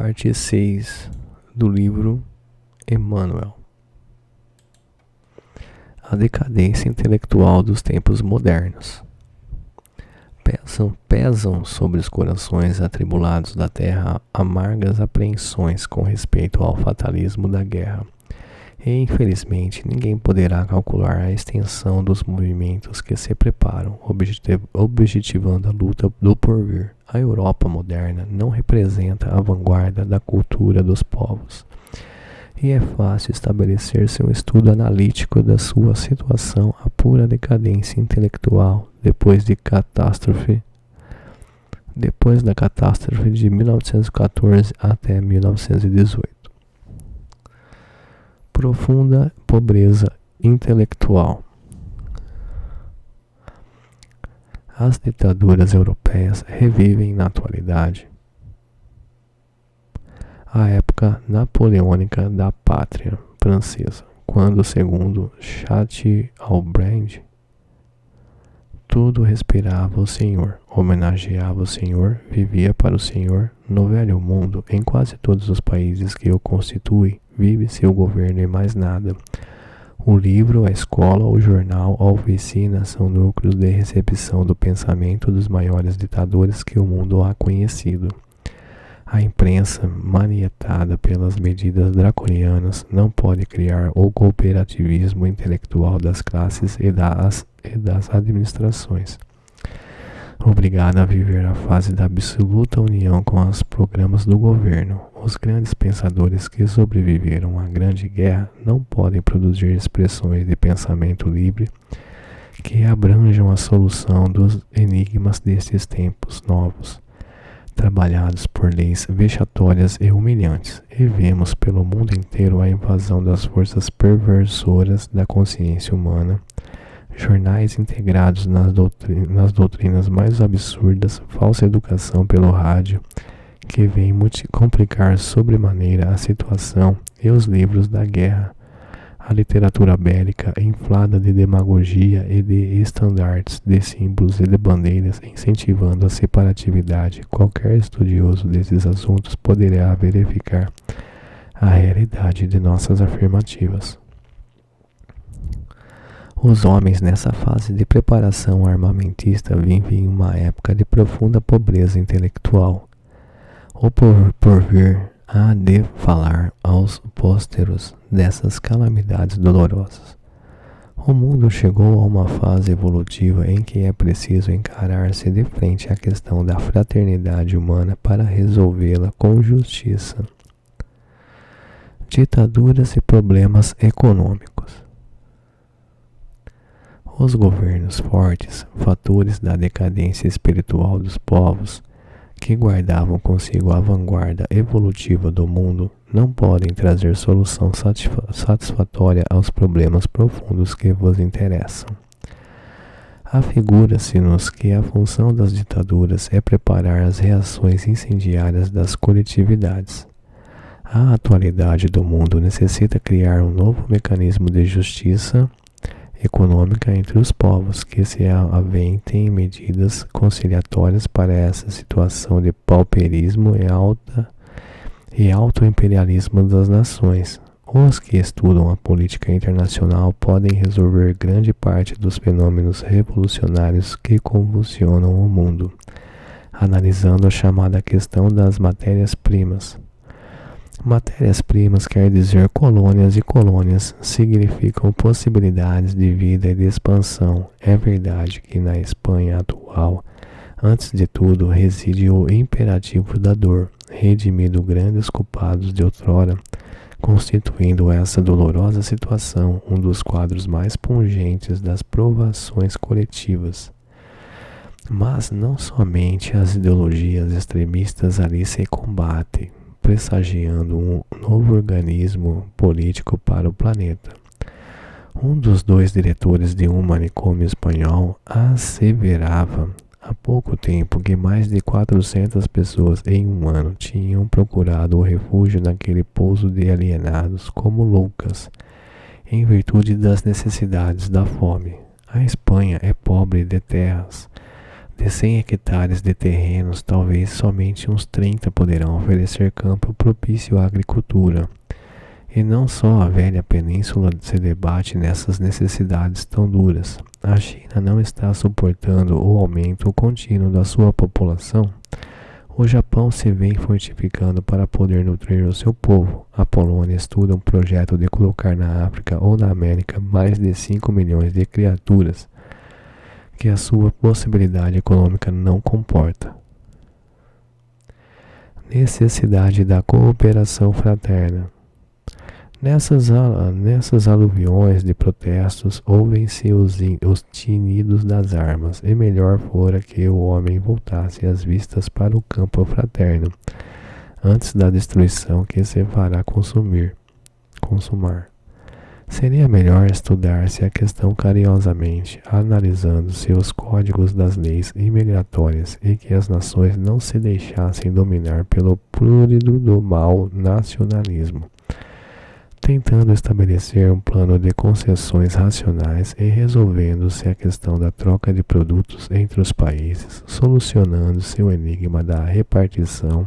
Parte 6 do livro Emmanuel. A decadência intelectual dos tempos modernos. Pesam sobre os corações atribulados da terra amargas apreensões com respeito ao fatalismo da guerra. E, infelizmente, ninguém poderá calcular a extensão dos movimentos que se preparam, objetivando a luta do porvir. A Europa moderna não representa a vanguarda da cultura dos povos. E é fácil estabelecer-se um estudo analítico da sua situação à pura decadência intelectual depois da catástrofe de 1914 até 1918. Profunda pobreza intelectual. As ditaduras europeias revivem na atualidade a época napoleônica da pátria francesa, quando, segundo Chateaubriand, tudo respirava o Senhor, homenageava o Senhor, vivia para o Senhor. No velho mundo, em quase todos os países que o constituem, vive-se o governo e mais nada. O livro, a escola, o jornal, a oficina são núcleos de recepção do pensamento dos maiores ditadores que o mundo ha conhecido. A imprensa, manietada pelas medidas draconianas, não pode criar o cooperativismo intelectual das classes e das administrações. Obrigada a viver a fase da absoluta união com os programas do governo, os grandes pensadores que sobreviveram à Grande Guerra não podem produzir expressões de pensamento livre que abranjam a solução dos enigmas destes tempos novos, trabalhados por leis vexatórias e humilhantes, e vemos pelo mundo inteiro a invasão das forças perversoras da consciência humana, jornais integrados nas doutrinas mais absurdas, falsa educação pelo rádio, que vem complicar sobremaneira a situação, e os livros da guerra, a literatura bélica inflada de demagogia e de estandartes, de símbolos e de bandeiras, incentivando a separatividade. Qualquer estudioso desses assuntos poderá verificar a realidade de nossas afirmativas. Os homens nessa fase de preparação armamentista vivem uma época de profunda pobreza intelectual. O porvir há de falar aos pósteros dessas calamidades dolorosas. O mundo chegou a uma fase evolutiva em que é preciso encarar-se de frente à questão da fraternidade humana para resolvê-la com justiça. Ditaduras e problemas econômicos. Os governos fortes, fatores da decadência espiritual dos povos, que guardavam consigo a vanguarda evolutiva do mundo, não podem trazer solução satisfatória aos problemas profundos que vos interessam. Afigura-se-nos que a função das ditaduras é preparar as reações incendiárias das coletividades. A atualidade do mundo necessita criar um novo mecanismo de justiça econômica entre os povos, que se aventem medidas conciliatórias para essa situação de pauperismo e autoimperialismo das nações. Os que estudam a política internacional podem resolver grande parte dos fenômenos revolucionários que convulsionam o mundo, analisando a chamada questão das matérias-primas. Matérias-primas quer dizer colônias, e colônias significam possibilidades de vida e de expansão. É verdade que na Espanha atual, antes de tudo, reside o imperativo da dor, redimindo grandes culpados de outrora, constituindo essa dolorosa situação um dos quadros mais pungentes das provações coletivas. Mas não somente as ideologias extremistas ali se combatem, pressagiando um novo organismo político para o planeta. Um dos dois diretores de um manicômio espanhol asseverava há pouco tempo que mais de 400 pessoas em um ano tinham procurado o refúgio naquele pouso de alienados como loucas, em virtude das necessidades da fome. A Espanha é pobre de terras, De 100 hectares de terrenos, talvez somente uns 30 poderão oferecer campo propício à agricultura. E não só a velha península se debate nessas necessidades tão duras. A China não está suportando o aumento contínuo da sua população. O Japão se vem fortificando para poder nutrir o seu povo. A Polônia estuda um projeto de colocar na África ou na América mais de 5 milhões de criaturas que a sua possibilidade econômica não comporta. Necessidade da cooperação fraterna. Nessas aluviões de protestos, ouvem-se os tinidos das armas, e melhor fora que o homem voltasse as vistas para o campo fraterno, antes da destruição que se fará consumar. Seria melhor estudar-se a questão carinhosamente, analisando-se os códigos das leis imigratórias, e que as nações não se deixassem dominar pelo prurido do mau nacionalismo, tentando estabelecer um plano de concessões racionais e resolvendo-se a questão da troca de produtos entre os países, solucionando-se o enigma da repartição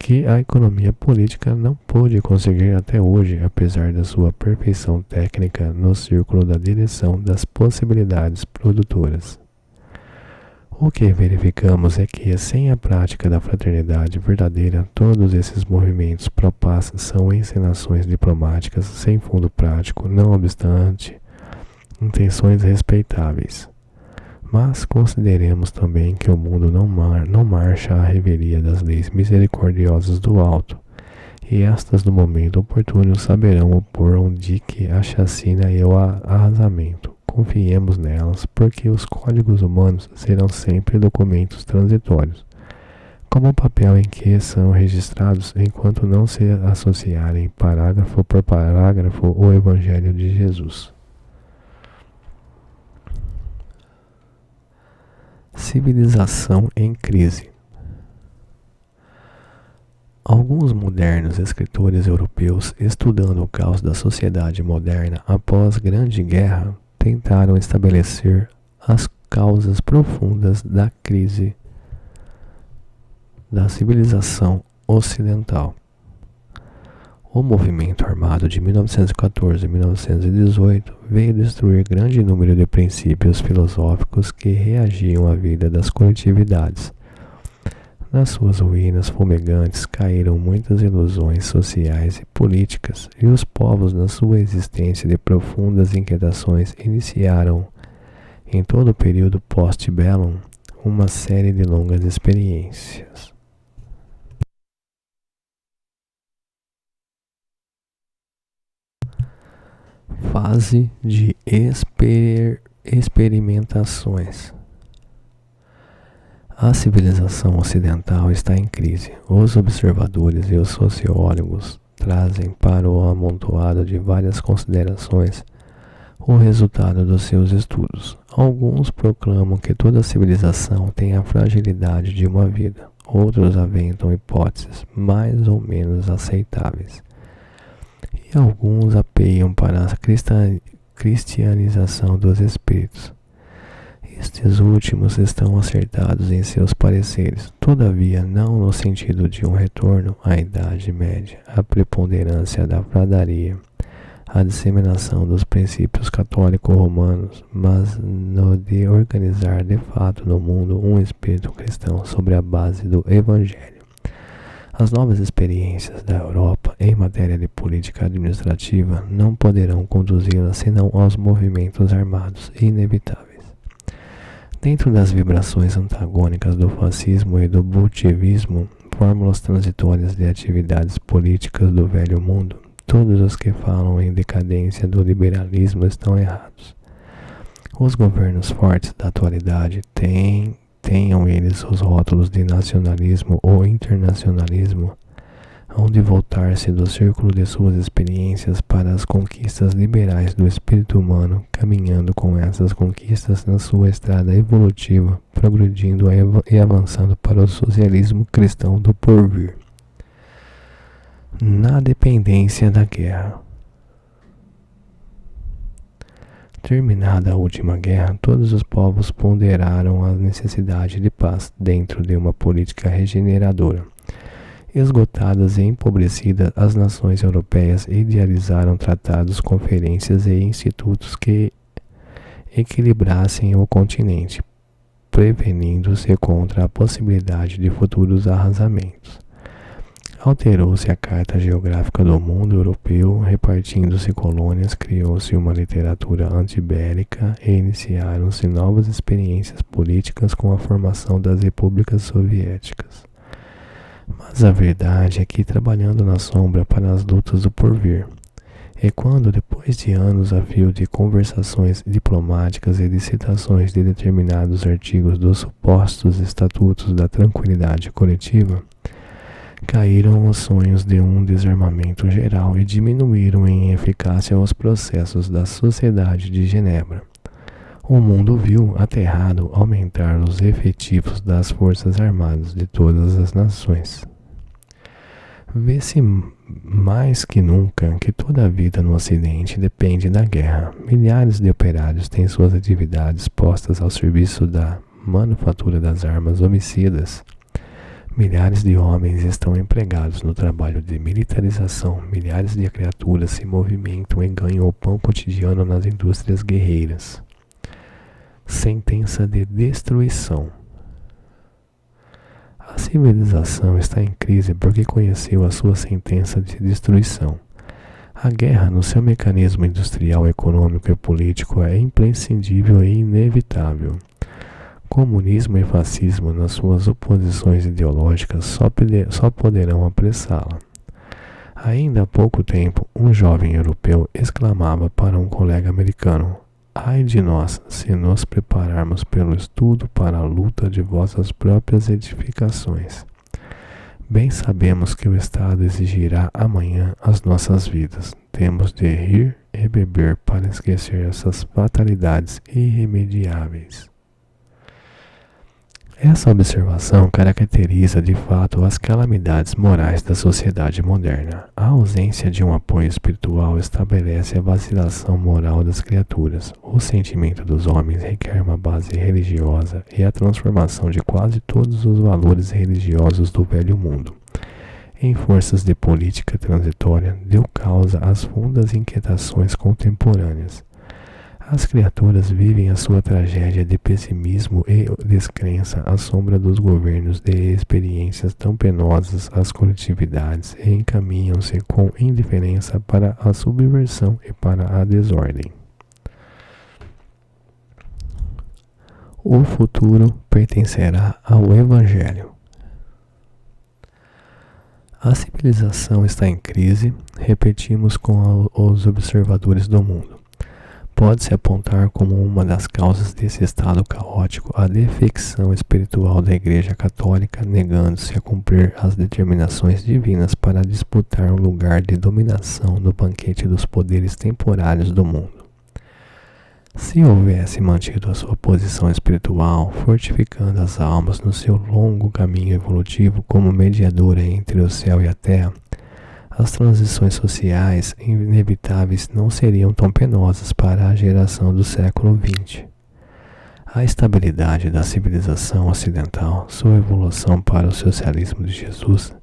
que a economia política não pôde conseguir até hoje, apesar da sua perfeição técnica no círculo da direção das possibilidades produtoras. O que verificamos é que, sem a prática da fraternidade verdadeira, todos esses movimentos pró-paz são encenações diplomáticas sem fundo prático, não obstante intenções respeitáveis. Mas consideremos também que o mundo não marcha à revelia das leis misericordiosas do alto, e estas no momento oportuno saberão opor um dique à chacina e ao arrasamento. Confiemos nelas, porque os códigos humanos serão sempre documentos transitórios, como o papel em que são registrados, enquanto não se associarem parágrafo por parágrafo o Evangelho de Jesus. Civilização em crise. Alguns modernos escritores europeus, estudando o caos da sociedade moderna após Grande Guerra, tentaram estabelecer as causas profundas da crise da civilização ocidental. O movimento armado de 1914 e 1918 veio destruir grande número de princípios filosóficos que reagiam à vida das coletividades. Nas suas ruínas fumegantes caíram muitas ilusões sociais e políticas, e os povos, na sua existência de profundas inquietações, iniciaram, em todo o período post-bellum, uma série de longas experiências. Fase de experimentações. A civilização ocidental está em crise. Os observadores e os sociólogos trazem para o amontoado de várias considerações o resultado dos seus estudos. Alguns proclamam que toda civilização tem a fragilidade de uma vida. Outros aventam hipóteses mais ou menos aceitáveis. E alguns apeiam para a cristianização dos espíritos. Estes últimos estão acertados em seus pareceres, todavia não no sentido de um retorno à Idade Média, a preponderância da pradaria, a disseminação dos princípios católico-romanos, mas no de organizar de fato no mundo um espírito cristão sobre a base do Evangelho. As novas experiências da Europa em matéria de política administrativa não poderão conduzi-la senão aos movimentos armados inevitáveis. Dentro das vibrações antagônicas do fascismo e do bolchevismo, fórmulas transitórias de atividades políticas do velho mundo, todos os que falam em decadência do liberalismo estão errados. Os governos fortes da atualidade tenham eles os rótulos de nacionalismo ou internacionalismo, hão de voltar-se do círculo de suas experiências para as conquistas liberais do espírito humano, caminhando com essas conquistas na sua estrada evolutiva, progredindo e avançando para o socialismo cristão do porvir. Na dependência da guerra. Terminada a última guerra, todos os povos ponderaram a necessidade de paz dentro de uma política regeneradora. Esgotadas e empobrecidas, as nações europeias idealizaram tratados, conferências e institutos que equilibrassem o continente, prevenindo-se contra a possibilidade de futuros arrasamentos. Alterou-se a carta geográfica do mundo europeu, repartindo-se colônias, criou-se uma literatura antibélica e iniciaram-se novas experiências políticas com a formação das repúblicas soviéticas. Mas a verdade é que, trabalhando na sombra para as lutas do porvir, é quando, depois de anos a fio de conversações diplomáticas e de citações de determinados artigos dos supostos estatutos da tranquilidade coletiva, caíram os sonhos de um desarmamento geral e diminuíram em eficácia os processos da Sociedade de Genebra. O mundo viu, aterrado, aumentar os efetivos das forças armadas de todas as nações. Vê-se mais que nunca que toda a vida no Ocidente depende da guerra. Milhares de operários têm suas atividades postas ao serviço da manufatura das armas homicidas. Milhares de homens estão empregados no trabalho de militarização. Milhares de criaturas se movimentam e ganham o pão cotidiano nas indústrias guerreiras. Sentença de destruição. A civilização está em crise porque conheceu a sua sentença de destruição. A guerra, no seu mecanismo industrial, econômico e político, é imprescindível e inevitável. Comunismo e fascismo, nas suas oposições ideológicas, só poderão apressá-la. Ainda há pouco tempo, um jovem europeu exclamava para um colega americano: "Ai de nós, se nos prepararmos pelo estudo para a luta de vossas próprias edificações. Bem sabemos que o Estado exigirá amanhã as nossas vidas. Temos de rir e beber para esquecer essas fatalidades irremediáveis." Essa observação caracteriza de fato as calamidades morais da sociedade moderna. A ausência de um apoio espiritual estabelece a vacilação moral das criaturas. O sentimento dos homens requer uma base religiosa e a transformação de quase todos os valores religiosos do velho mundo em forças de política transitória deu causa às fundas inquietações contemporâneas. As criaturas vivem a sua tragédia de pessimismo e descrença à sombra dos governos de experiências tão penosas às coletividades e encaminham-se com indiferença para a subversão e para a desordem. O futuro pertencerá ao Evangelho. A civilização está em crise, repetimos com os observadores do mundo. Pode-se apontar como uma das causas desse estado caótico a defecção espiritual da Igreja Católica, negando-se a cumprir as determinações divinas para disputar um lugar de dominação no banquete dos poderes temporários do mundo. Se houvesse mantido a sua posição espiritual, fortificando as almas no seu longo caminho evolutivo como mediadora entre o céu e a terra, as transições sociais inevitáveis não seriam tão penosas para a geração do século XX. A estabilidade da civilização ocidental, sua evolução para o socialismo de Jesus,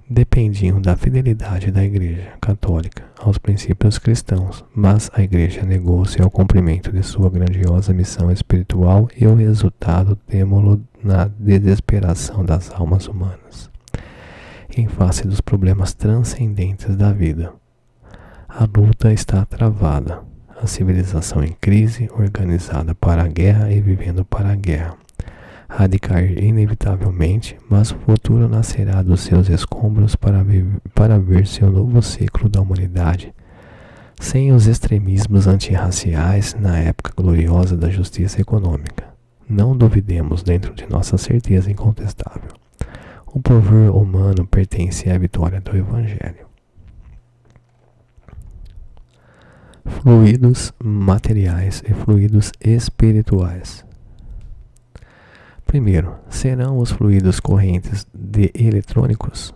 dependiam da fidelidade da Igreja Católica aos princípios cristãos, mas a Igreja negou-se ao cumprimento de sua grandiosa missão espiritual e o resultado temo-lo na desesperação das almas humanas. Em face dos problemas transcendentes da vida, a luta está travada, a civilização em crise, organizada para a guerra e vivendo para a guerra, há de cair inevitavelmente, mas o futuro nascerá dos seus escombros para ver seu novo ciclo da humanidade, sem os extremismos antirraciais na época gloriosa da justiça econômica. Não duvidemos dentro de nossa certeza incontestável. O porvir humano pertence à vitória do Evangelho. Fluidos materiais e fluidos espirituais. Primeiro, serão os fluidos correntes de eletrônicos?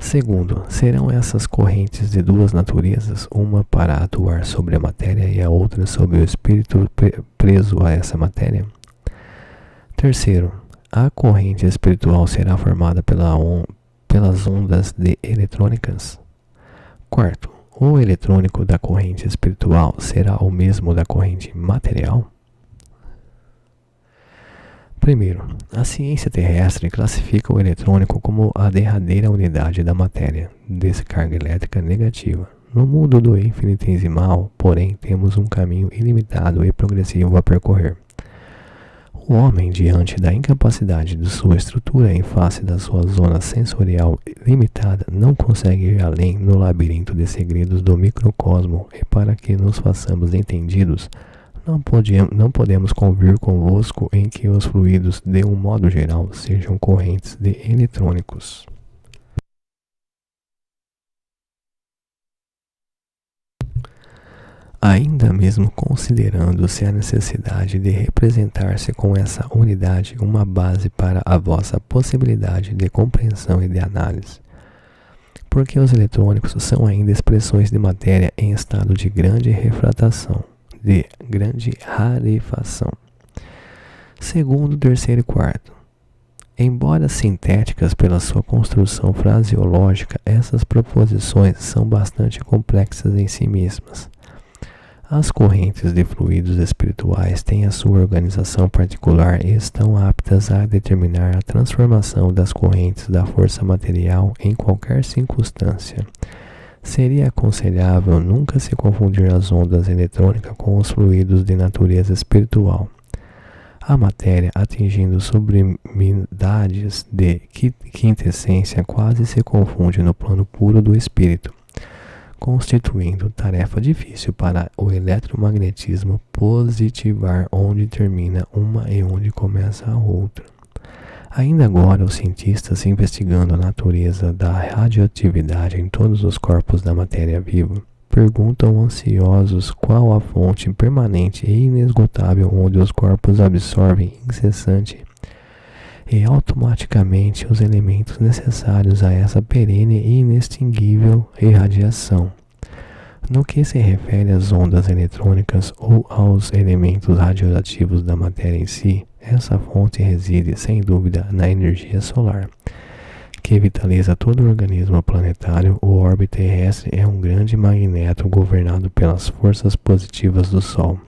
Segundo, serão essas correntes de duas naturezas, uma para atuar sobre a matéria e a outra sobre o espírito preso a essa matéria? Terceiro, a corrente espiritual será formada pelas ondas eletrônicas? Quarto, o eletrônico da corrente espiritual será o mesmo da corrente material? Primeiro, a ciência terrestre classifica o eletrônico como a derradeira unidade da matéria, descarga elétrica negativa. No mundo do infinitesimal, porém, temos um caminho ilimitado e progressivo a percorrer. O homem, diante da incapacidade de sua estrutura em face da sua zona sensorial limitada, não consegue ir além no labirinto de segredos do microcosmo, e para que nos façamos entendidos, não podemos convir convosco em que os fluidos, de um modo geral, sejam correntes de eletrônicos. Ainda mesmo considerando-se a necessidade de representar-se com essa unidade uma base para a vossa possibilidade de compreensão e de análise, porque os eletrônicos são ainda expressões de matéria em estado de grande refratação, de grande rarefação. Segundo, terceiro e quarto. Embora sintéticas pela sua construção fraseológica, essas proposições são bastante complexas em si mesmas. As correntes de fluidos espirituais têm a sua organização particular e estão aptas a determinar a transformação das correntes da força material em qualquer circunstância. Seria aconselhável nunca se confundir as ondas eletrônicas com os fluidos de natureza espiritual. A matéria, atingindo sublimidades de quintessência, quase se confunde no plano puro do espírito, constituindo tarefa difícil para o eletromagnetismo positivar onde termina uma e onde começa a outra. Ainda agora, os cientistas, investigando a natureza da radioatividade em todos os corpos da matéria viva, perguntam ansiosos qual a fonte permanente e inesgotável onde os corpos absorvem incessante e automaticamente os elementos necessários a essa perene e inextinguível irradiação. No que se refere às ondas eletrônicas ou aos elementos radioativos da matéria em si, essa fonte reside, sem dúvida, na energia solar, que vitaliza todo o organismo planetário. O orbe terrestre é um grande magneto governado pelas forças positivas do Sol.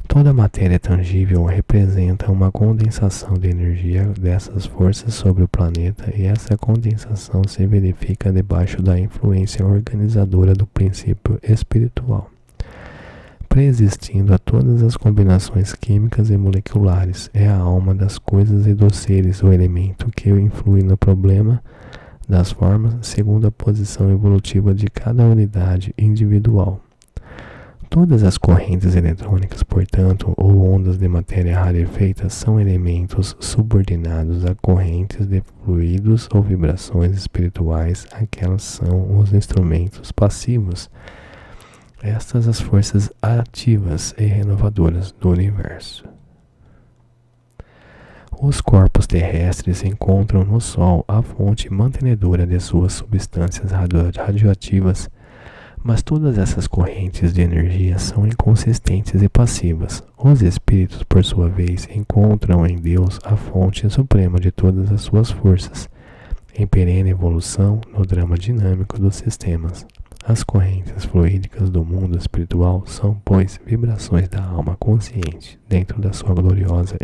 Toda matéria tangível representa uma condensação de energia dessas forças sobre o planeta, e essa condensação se verifica debaixo da influência organizadora do princípio espiritual, preexistindo a todas as combinações químicas e moleculares. É a alma das coisas e dos seres o elemento que influi no problema das formas, segundo a posição evolutiva de cada unidade individual. Todas as correntes eletrônicas, portanto, ou ondas de matéria rarefeita, são elementos subordinados a correntes de fluidos ou vibrações espirituais. Aquelas são os instrumentos passivos, estas as forças ativas e renovadoras do universo. Os corpos terrestres encontram no Sol a fonte mantenedora de suas substâncias radioativas, mas todas essas correntes de energia são inconsistentes e passivas. Os espíritos, por sua vez, encontram em Deus a fonte suprema de todas as suas forças, em perene evolução no drama dinâmico dos sistemas. As correntes fluídicas do mundo espiritual são, pois, vibrações da alma consciente, dentro da sua gloriosa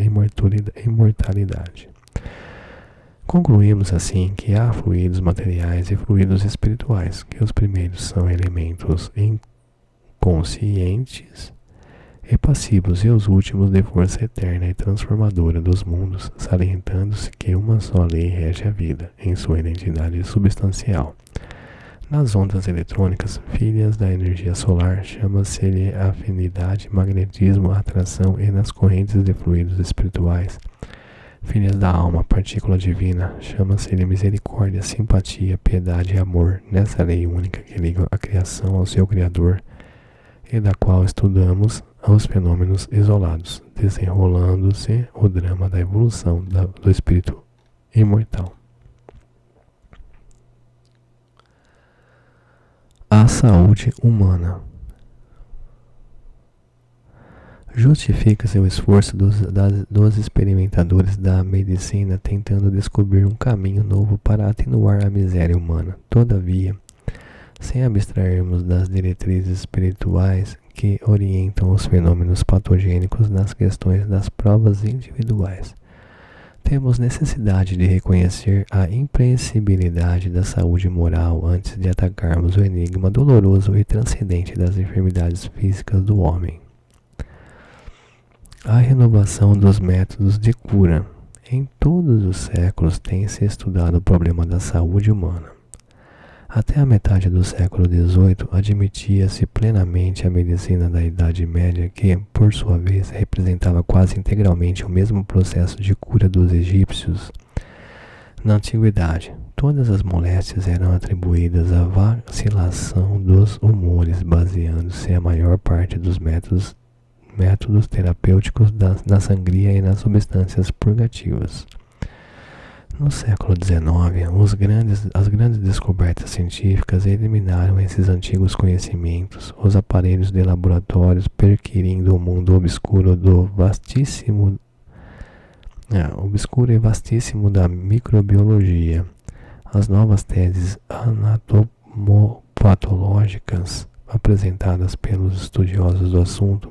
imortalidade. Concluímos assim que há fluidos materiais e fluidos espirituais, que os primeiros são elementos inconscientes e passivos, e os últimos de força eterna e transformadora dos mundos, salientando-se que uma só lei rege a vida, em sua identidade substancial. Nas ondas eletrônicas, filhas da energia solar, chama-se-lhe afinidade, magnetismo, atração, e nas correntes de fluidos espirituais, filhas da alma, partícula divina, chama-se-lhe misericórdia, simpatia, piedade e amor, nessa lei única que liga a criação ao seu Criador e da qual estudamos os fenômenos isolados, desenrolando-se o drama da evolução do espírito imortal. A saúde humana. Justifica-se o esforço dos experimentadores da medicina tentando descobrir um caminho novo para atenuar a miséria humana. Todavia, sem abstrairmos das diretrizes espirituais que orientam os fenômenos patogênicos nas questões das provas individuais, temos necessidade de reconhecer a imprescindibilidade da saúde moral antes de atacarmos o enigma doloroso e transcendente das enfermidades físicas do homem. A renovação dos métodos de cura. Em todos os séculos tem-se estudado o problema da saúde humana. Até a metade do século XVIII admitia-se plenamente a medicina da Idade Média que, por sua vez, representava quase integralmente o mesmo processo de cura dos egípcios. Na Antiguidade, todas as moléstias eram atribuídas à vacilação dos humores, baseando-se a maior parte dos métodos terapêuticos na sangria e nas substâncias purgativas. No século XIX, as grandes descobertas científicas eliminaram esses antigos conhecimentos, os aparelhos de laboratórios perquirindo o mundo obscuro e vastíssimo da microbiologia. As novas teses anatomopatológicas apresentadas pelos estudiosos do assunto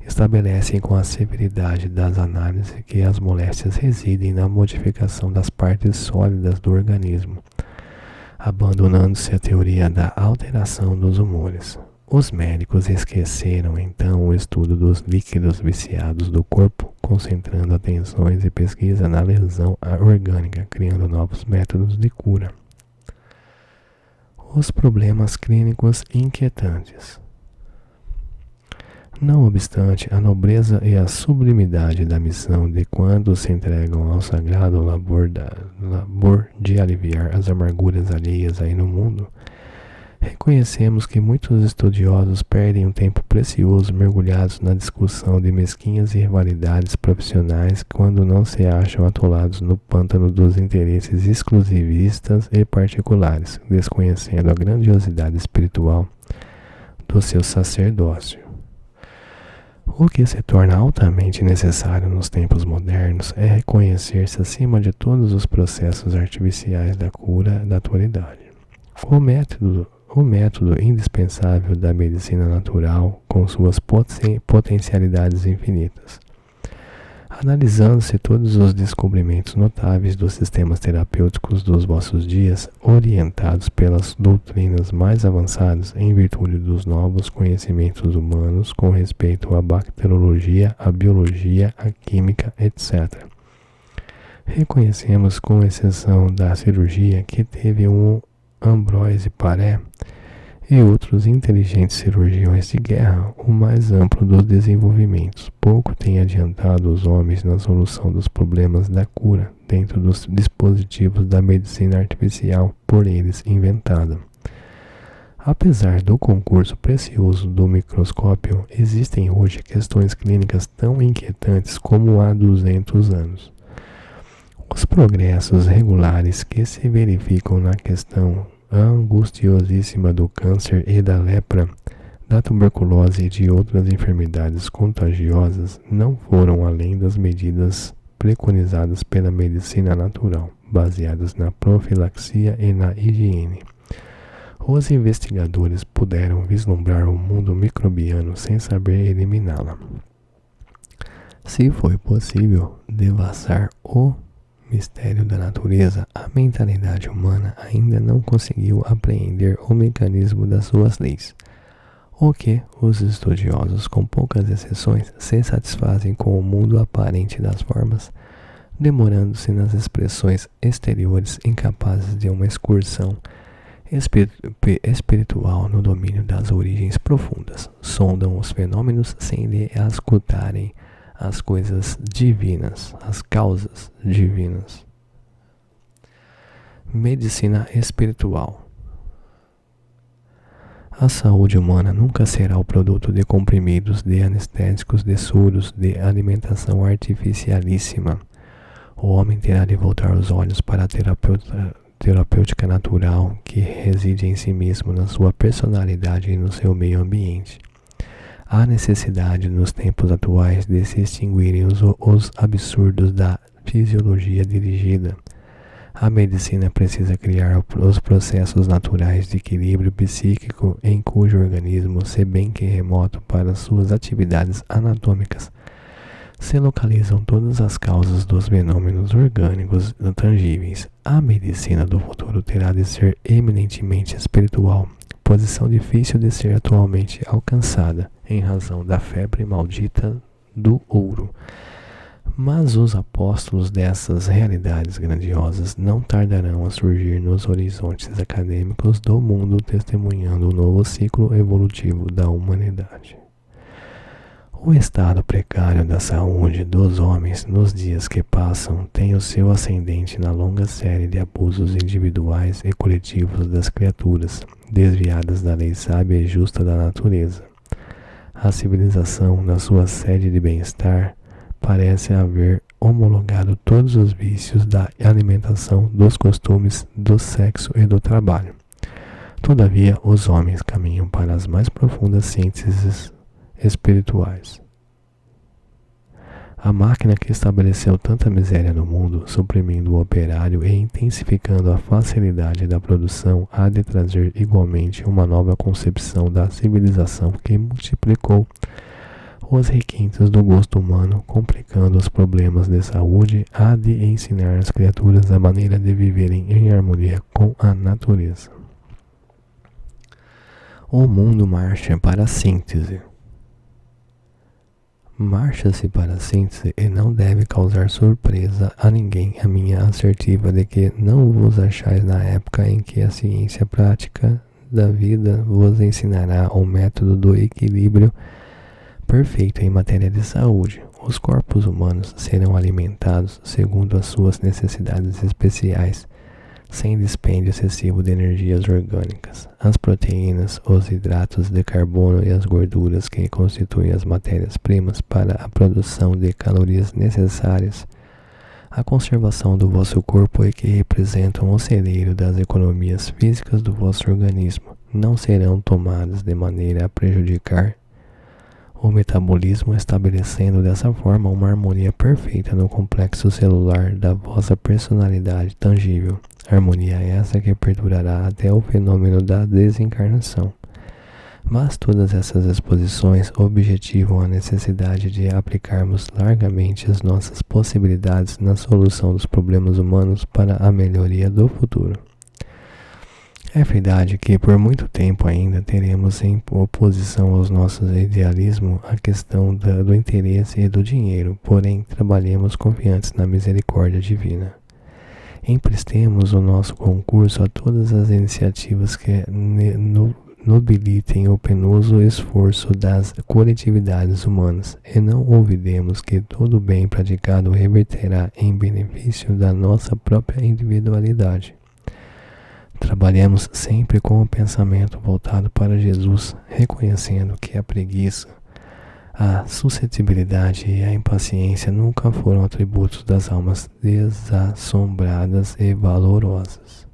estabelecem com a severidade das análises que as moléstias residem na modificação das partes sólidas do organismo, abandonando-se a teoria da alteração dos humores. Os médicos esqueceram então o estudo dos líquidos viciados do corpo, concentrando atenções e pesquisa na lesão orgânica, criando novos métodos de cura. Os problemas clínicos inquietantes. Não obstante a nobreza e a sublimidade da missão de quando se entregam ao sagrado labor de aliviar as amarguras alheias aí no mundo, reconhecemos que muitos estudiosos perdem um tempo precioso mergulhados na discussão de mesquinhas rivalidades profissionais quando não se acham atolados no pântano dos interesses exclusivistas e particulares, desconhecendo a grandiosidade espiritual do seu sacerdócio. O que se torna altamente necessário nos tempos modernos é reconhecer-se acima de todos os processos artificiais da cura da atualidade. O método indispensável da medicina natural com suas potencialidades infinitas. Analisando-se todos os descobrimentos notáveis dos sistemas terapêuticos dos vossos dias, orientados pelas doutrinas mais avançadas em virtude dos novos conhecimentos humanos com respeito à bacteriologia, à biologia, à química, etc. Reconhecemos, com exceção da cirurgia, que teve um Ambroise Paré e outros inteligentes cirurgiões de guerra, o mais amplo dos desenvolvimentos. Pouco tem adiantado os homens na solução dos problemas da cura dentro dos dispositivos da medicina artificial por eles inventada. Apesar do concurso precioso do microscópio, existem hoje questões clínicas tão inquietantes como há 200 anos. Os progressos regulares que se verificam na questão angustiosíssima do câncer e da lepra, da tuberculose e de outras enfermidades contagiosas não foram além das medidas preconizadas pela medicina natural, baseadas na profilaxia e na higiene. Os investigadores puderam vislumbrar o mundo microbiano sem saber eliminá-la. Se foi possível devassar o mistério da natureza, a mentalidade humana ainda não conseguiu apreender o mecanismo das suas leis. O que os estudiosos, com poucas exceções, se satisfazem com o mundo aparente das formas, demorando-se nas expressões exteriores incapazes de uma excursão espiritual no domínio das origens profundas, sondam os fenômenos sem lhe escutarem as coisas divinas, as causas divinas. Medicina espiritual. A saúde humana nunca será o produto de comprimidos, de anestésicos, de soros, de alimentação artificialíssima. O homem terá de voltar os olhos para a terapêutica natural que reside em si mesmo, na sua personalidade e no seu meio ambiente. Há necessidade nos tempos atuais de se extinguirem os absurdos da fisiologia dirigida. A medicina precisa criar os processos naturais de equilíbrio psíquico em cujo organismo, se bem que remoto para suas atividades anatômicas, se localizam todas as causas dos fenômenos orgânicos tangíveis. A medicina do futuro terá de ser eminentemente espiritual, posição difícil de ser atualmente alcançada, em razão da febre maldita do ouro. Mas os apóstolos dessas realidades grandiosas não tardarão a surgir nos horizontes acadêmicos do mundo, testemunhando o novo ciclo evolutivo da humanidade. O estado precário da saúde dos homens nos dias que passam tem o seu ascendente na longa série de abusos individuais e coletivos das criaturas, desviadas da lei sábia e justa da natureza. A civilização, na sua sede de bem-estar, parece haver homologado todos os vícios da alimentação, dos costumes, do sexo e do trabalho. Todavia, os homens caminham para as mais profundas sínteses espirituais. A máquina que estabeleceu tanta miséria no mundo, suprimindo o operário e intensificando a facilidade da produção, há de trazer igualmente uma nova concepção da civilização que multiplicou os requintes do gosto humano, complicando os problemas de saúde, há de ensinar às criaturas a maneira de viverem em harmonia com a natureza. O mundo marcha para a síntese. Marcha-se para a síntese e não deve causar surpresa a ninguém a minha assertiva de que não vos achais na época em que a ciência prática da vida vos ensinará o método do equilíbrio perfeito em matéria de saúde. Os corpos humanos serão alimentados segundo as suas necessidades especiais, sem dispêndio excessivo de energias orgânicas. As proteínas, os hidratos de carbono e as gorduras que constituem as matérias-primas para a produção de calorias necessárias à conservação do vosso corpo e que representam o celeiro das economias físicas do vosso organismo, não serão tomadas de maneira a prejudicar o metabolismo, estabelecendo dessa forma uma harmonia perfeita no complexo celular da vossa personalidade tangível. Harmonia essa que perdurará até o fenômeno da desencarnação. Mas todas essas exposições objetivam a necessidade de aplicarmos largamente as nossas possibilidades na solução dos problemas humanos para a melhoria do futuro. É verdade que por muito tempo ainda teremos em oposição aos nossos idealismos a questão do interesse e do dinheiro, porém trabalhemos confiantes na misericórdia divina. Emprestemos o nosso concurso a todas as iniciativas que nobilitem o penoso esforço das coletividades humanas, e não olvidemos que todo bem praticado reverterá em benefício da nossa própria individualidade. Trabalhemos sempre com o pensamento voltado para Jesus, reconhecendo que a preguiça, a suscetibilidade e a impaciência nunca foram atributos das almas desassombradas e valorosas.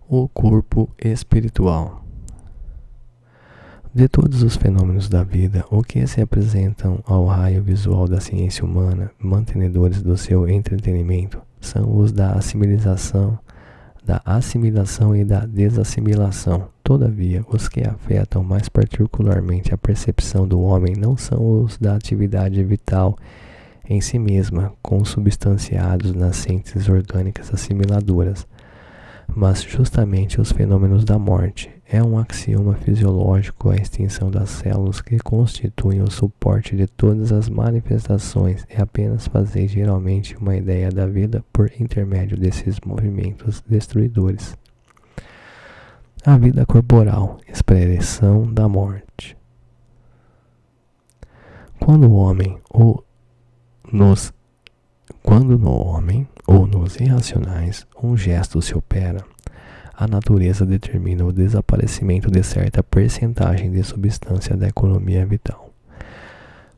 O corpo espiritual. De todos os fenômenos da vida, o que se apresentam ao raio visual da ciência humana, mantenedores do seu entretenimento, são os da assimilação e da desassimilação. Todavia, os que afetam mais particularmente a percepção do homem não são os da atividade vital em si mesma, consubstanciados nas síntese orgânicas assimiladoras, mas justamente os fenômenos da morte. É um axioma fisiológico a extinção das células que constituem o suporte de todas as manifestações, e apenas fazeis geralmente uma ideia da vida por intermédio desses movimentos destruidores. A vida corporal, expressão da morte. Quando no homem ou nos irracionais um gesto se opera, a natureza determina o desaparecimento de certa percentagem de substância da economia vital.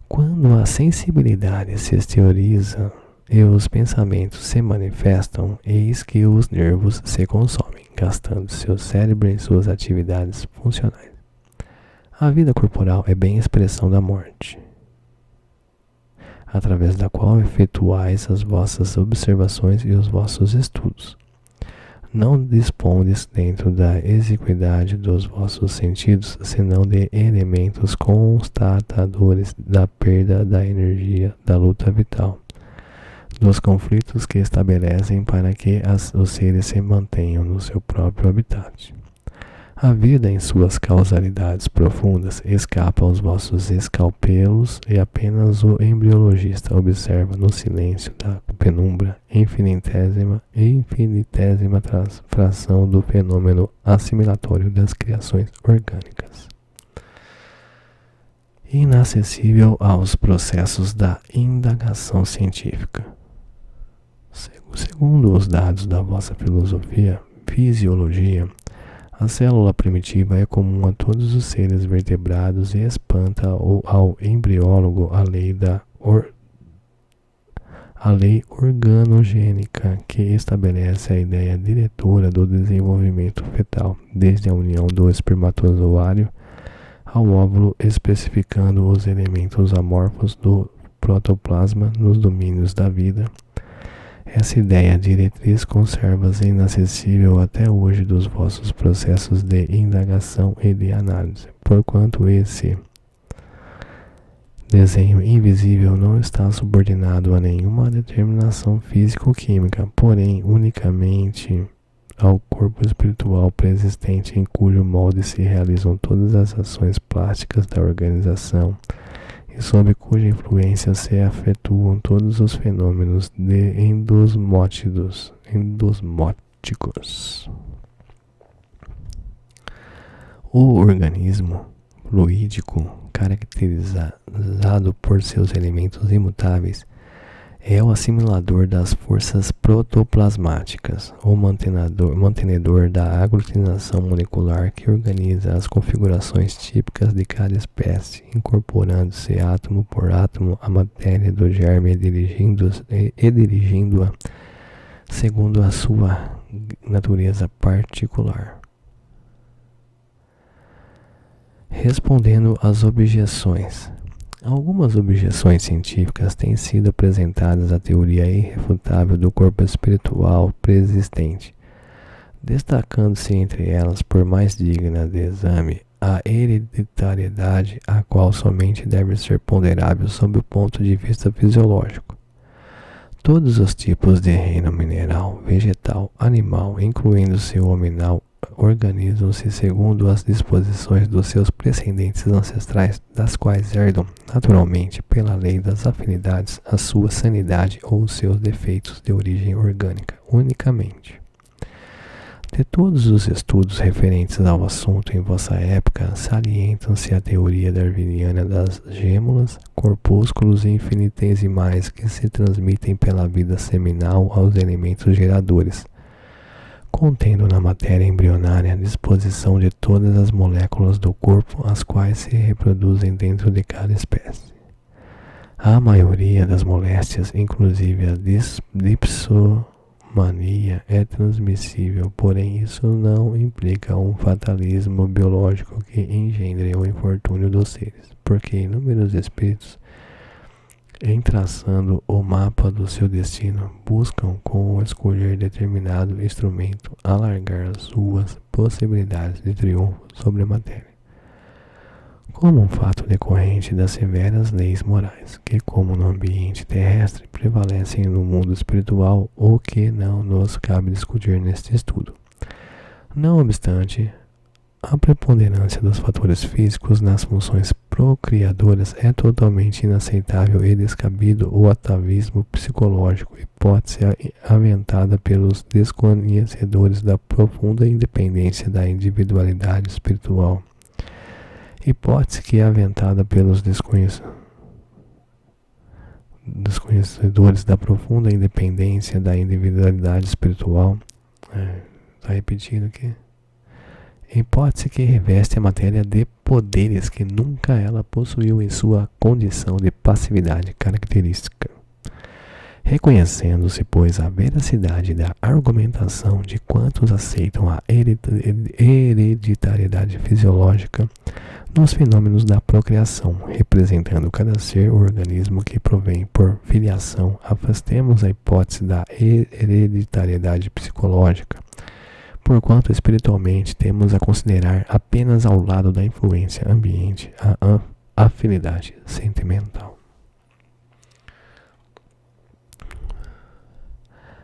Quando a sensibilidade se exterioriza e os pensamentos se manifestam, eis que os nervos se consomem, gastando seu cérebro em suas atividades funcionais. A vida corporal é bem a expressão da morte, através da qual efetuais as vossas observações e os vossos estudos. Não dispondes dentro da exiguidade dos vossos sentidos, senão de elementos constatadores da perda da energia da luta vital, dos conflitos que estabelecem para que os seres se mantenham no seu próprio habitat. A vida, em suas causalidades profundas, escapa aos vossos escalpelos e apenas o embriologista observa no silêncio da penumbra infinitésima fração do fenômeno assimilatório das criações orgânicas, inacessível aos processos da indagação científica. Segundo os dados da vossa fisiologia, a célula primitiva é comum a todos os seres vertebrados e espanta ao embriólogo a lei organogênica que estabelece a ideia diretora do desenvolvimento fetal, desde a união do espermatozoário ao óvulo, especificando os elementos amorfos do protoplasma nos domínios da vida. Essa ideia diretriz conserva-se inacessível até hoje dos vossos processos de indagação e de análise, porquanto esse desenho invisível não está subordinado a nenhuma determinação físico-química, porém unicamente ao corpo espiritual preexistente, em cujo molde se realizam todas as ações plásticas da organização e sob cuja influência se efetuam todos os fenômenos endosmóticos. O organismo fluídico, caracterizado por seus elementos imutáveis, é o assimilador das forças protoplasmáticas, o mantenedor da aglutinação molecular que organiza as configurações típicas de cada espécie, incorporando-se átomo por átomo a matéria do germe e dirigindo-a segundo a sua natureza particular. Respondendo às objeções. Algumas objeções científicas têm sido apresentadas à teoria irrefutável do corpo espiritual preexistente, destacando-se entre elas, por mais digna de exame, a hereditariedade, a qual somente deve ser ponderável sob o ponto de vista fisiológico. Todos os tipos de reino mineral, vegetal, animal, incluindo-se o hominal, organizam-se segundo as disposições dos seus precedentes ancestrais, das quais herdam, naturalmente, pela lei das afinidades, a sua sanidade ou os seus defeitos de origem orgânica, unicamente. De todos os estudos referentes ao assunto em vossa época, salientam-se a teoria darwiniana das gêmulas, corpúsculos infinitesimais que se transmitem pela vida seminal aos elementos geradores, contendo na matéria embrionária a disposição de todas as moléculas do corpo, as quais se reproduzem dentro de cada espécie. A maioria das moléstias, inclusive a dipsomania, é transmissível, porém isso não implica um fatalismo biológico que engendre o infortúnio dos seres, porque inúmeros espíritos, em traçando o mapa do seu destino, buscam, com escolher determinado instrumento, alargar suas possibilidades de triunfo sobre a matéria, como um fato decorrente das severas leis morais, que, como no ambiente terrestre, prevalecem no mundo espiritual, o que não nos cabe discutir neste estudo. Não obstante, a preponderância dos fatores físicos nas funções procriadoras é totalmente inaceitável e descabido o atavismo psicológico, hipótese aventada pelos desconhecedores da profunda independência da individualidade espiritual. Hipótese que é aventada pelos desconhecedores da profunda independência da individualidade espiritual. Está repetindo aqui. Hipótese que reveste a matéria de poderes que nunca ela possuiu em sua condição de passividade característica. Reconhecendo-se, pois, a veracidade da argumentação de quantos aceitam a hereditariedade fisiológica nos fenômenos da procriação, representando cada ser ou organismo que provém por filiação, afastemos a hipótese da hereditariedade psicológica, porquanto espiritualmente temos a considerar apenas ao lado da influência ambiente a afinidade sentimental.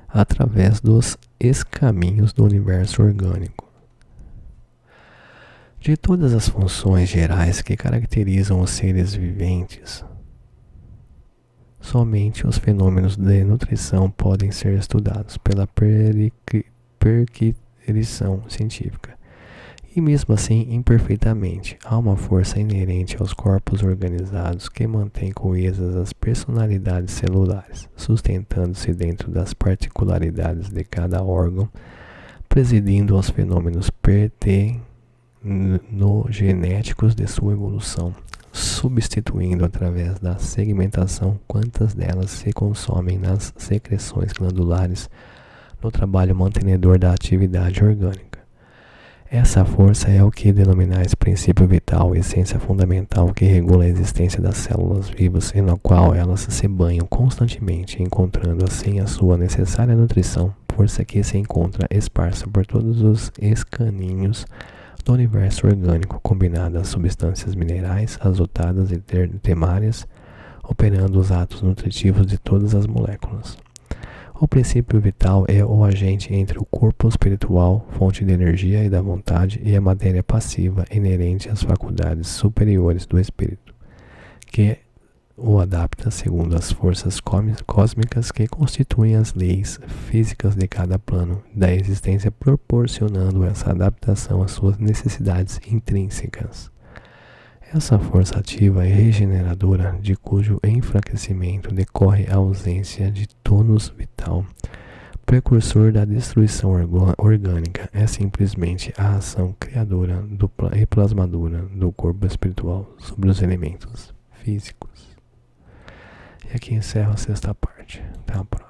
Através dos escaminhos do universo orgânico. De todas as funções gerais que caracterizam os seres viventes, somente os fenômenos de nutrição podem ser estudados pela perquisição científica. E mesmo assim, imperfeitamente, há uma força inerente aos corpos organizados que mantém coesas as personalidades celulares, sustentando-se dentro das particularidades de cada órgão, presidindo aos fenômenos partenogenéticos de sua evolução, substituindo através da segmentação quantas delas se consomem nas secreções glandulares no trabalho mantenedor da atividade orgânica. Essa força é o que denominais princípio vital, essência fundamental que regula a existência das células vivas e na qual elas se banham constantemente, encontrando assim a sua necessária nutrição, força que se encontra esparsa por todos os escaninhos do universo orgânico, combinada às substâncias minerais, azotadas e temárias, operando os atos nutritivos de todas as moléculas. O princípio vital é o agente entre o corpo espiritual, fonte de energia e da vontade, e a matéria passiva inerente às faculdades superiores do espírito, que o adapta segundo as forças cósmicas que constituem as leis físicas de cada plano da existência, proporcionando essa adaptação às suas necessidades intrínsecas. Essa força ativa e regeneradora, de cujo enfraquecimento decorre a ausência de tônus vital, precursor da destruição orgânica, é simplesmente a ação criadora e plasmadora do corpo espiritual sobre os elementos físicos. E aqui encerro a sexta parte. Até a próxima.